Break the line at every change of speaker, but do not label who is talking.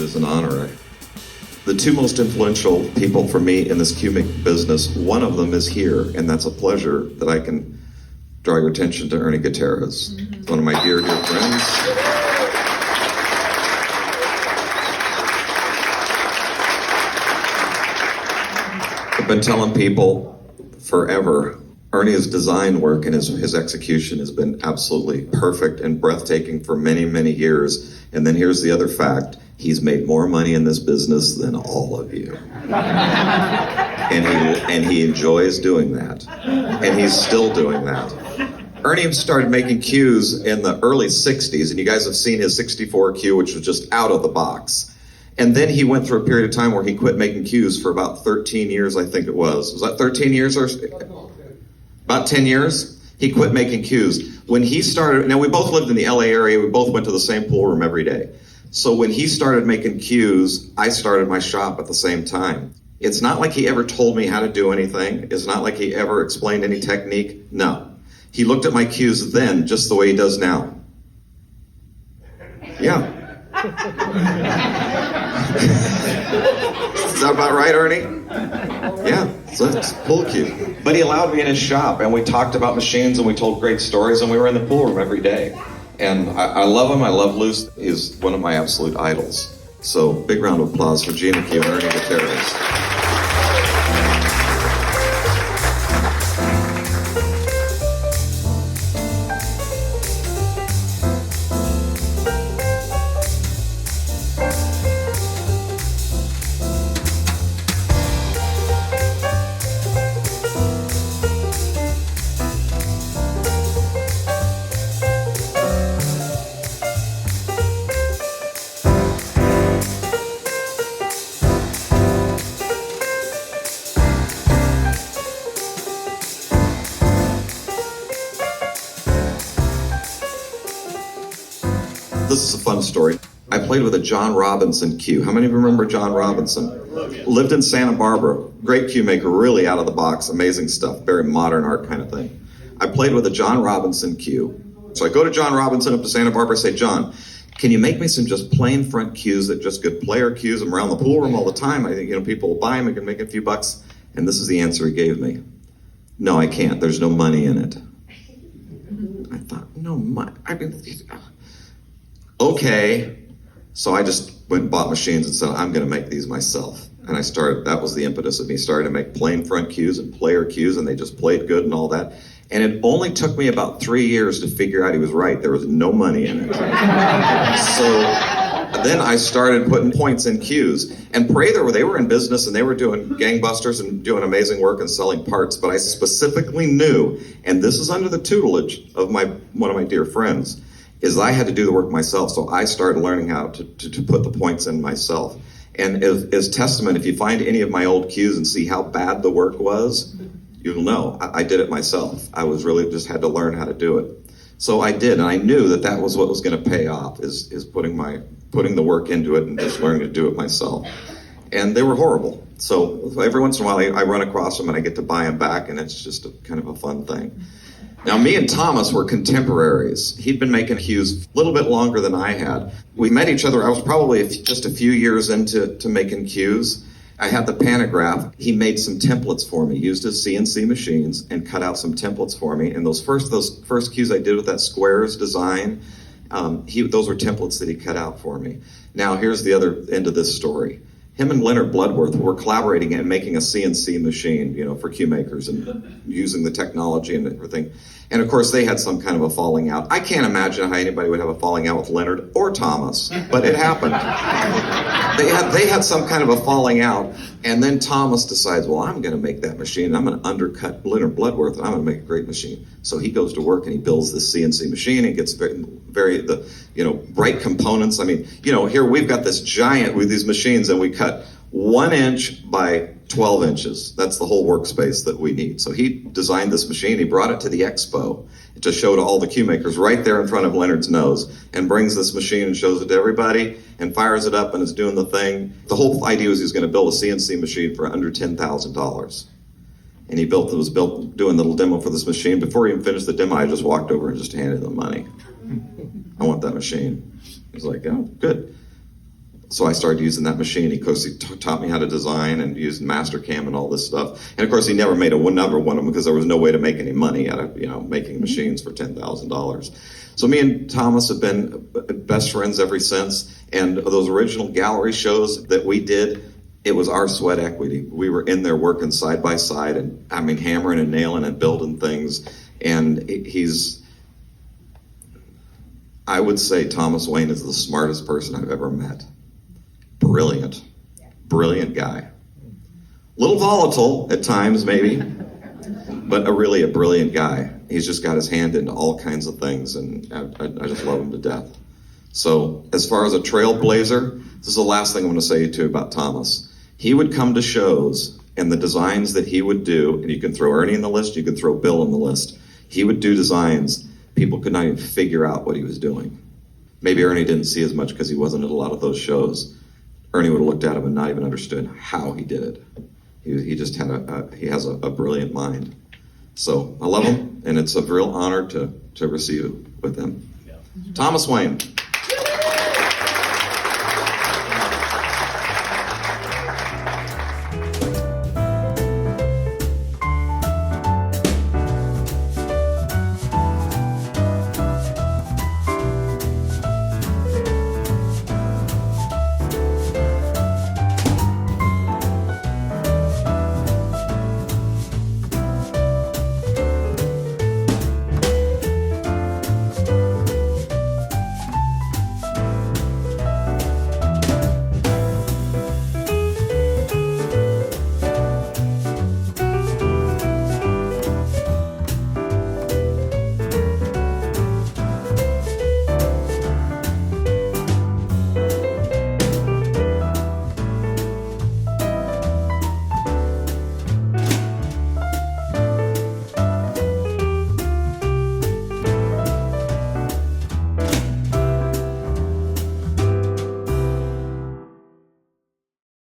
is an honor. The two most influential people for me in this cue-making business, one of them is here, and that's a pleasure that I can draw your attention to Ernie Gutierrez, one of my dear, dear friends. I've been telling people forever, Ernie's design work and his execution has been absolutely perfect and breathtaking for many, many years. And then here's the other fact. He's made more money in this business than all of you. And he enjoys doing that. And he's still doing that. Ernie started making cues in the early 60s, and you guys have seen his 64 cue, which was just out of the box. And then he went through a period of time where he quit making cues for about 13 years, I think it was. Was that 13 years or about 10 years? He quit making cues. When he started, now we both lived in the LA area, we both went to the same pool room every day. So when he started making cues, I started my shop at the same time. It's not like he ever told me how to do anything. It's not like he ever explained any technique. No. He looked at my cues then just the way he does now. Yeah. Is that about right, Ernie? Yeah, so it's a pool cue. But he allowed me in his shop, and we talked about machines, and we told great stories, and we were in the pool room every day. And I love him. I love Luce. He's one of my absolute idols. So big round of applause for Gina Q and Ernie Gutierrez. This is a fun story. I played with a John Robinson cue. How many of you remember John Robinson? Lived in Santa Barbara. Great cue maker, really out of the box, amazing stuff, very modern art kind of thing. I played with a John Robinson cue. So I go to John Robinson up to Santa Barbara and say, John, can you make me some just plain front cues that just good player cues? I'm around the pool room all the time. I think, people will buy them, I can make a few bucks. And this is the answer he gave me. No, I can't. There's no money in it. I thought, no money. Okay, so I just went and bought machines and said, I'm going to make these myself. And that was the impetus of me starting to make plain front cues and player cues, and they just played good and all that. And it only took me about 3 years to figure out he was right. There was no money in it. So then I started putting points in cues. And Prather, they were in business and they were doing gangbusters and doing amazing work and selling parts, but I specifically knew, and this is under the tutelage of one of my dear friends, is I had to do the work myself, so I started learning how to put the points in myself. And as testament, if you find any of my old cues and see how bad the work was, you'll know I did it myself. I was really just had to learn how to do it. So I did, and I knew that was what was going to pay off, is putting the work into it and just learning to do it myself. And they were horrible. So every once in a while I run across them and I get to buy them back, and it's just kind of a fun thing. Now, me and Thomas were contemporaries. He'd been making cues a little bit longer than I had. We met each other, I was probably just a few years into making cues. I had the pantograph. He made some templates for me, used his CNC machines and cut out some templates for me. And those first cues I did with that squares design, those were templates that he cut out for me. Now, here's the other end of this story. Him and Leonard Bloodworth were collaborating and making a CNC machine, for cue makers and using the technology and everything. And of course, they had some kind of a falling out. I can't imagine how anybody would have a falling out with Leonard or Thomas, but it happened. They had some kind of a falling out, and then Thomas decides, well, I'm going to make that machine, and I'm going to undercut Leonard Bloodworth, and I'm going to make a great machine. So he goes to work and he builds this CNC machine and gets very bright components. I mean, here we've got this giant with these machines, and we cut 1 inch by 12 inches. That's the whole workspace that we need. So he designed this machine. He brought it to the expo to show to all the cue makers right there in front of Leonard's nose, and brings this machine and shows it to everybody and fires it up and is doing the thing. The whole idea was he was going to build a CNC machine for under $10,000. And he was doing the little demo for this machine. Before he even finished the demo, I just walked over and just handed him money. I want that machine. He's like, oh, good. So I started using that machine. He taught me how to design and use Mastercam and all this stuff. And of course, he never made another one of them because there was no way to make any money out of making machines for $10,000. So me and Thomas have been best friends ever since. And those original gallery shows that we did, it was our sweat equity. We were in there working side by side, and hammering and nailing and building things. And I would say Thomas Wayne is the smartest person I've ever met. Brilliant guy. A little volatile at times, maybe, but really a brilliant guy. He's just got his hand into all kinds of things, and I just love him to death. So as far as a trailblazer, this is the last thing I'm going to say to you about Thomas. He would come to shows, and the designs that he would do, and you can throw Ernie in the list, you can throw Bill in the list. He would do designs. People could not even figure out what he was doing. Maybe Ernie didn't see as much because he wasn't at a lot of those shows. Ernie would have looked at him and not even understood how he did it. He just had he has a brilliant mind. So I love him, and it's a real honor to receive it with him. Thomas Wayne.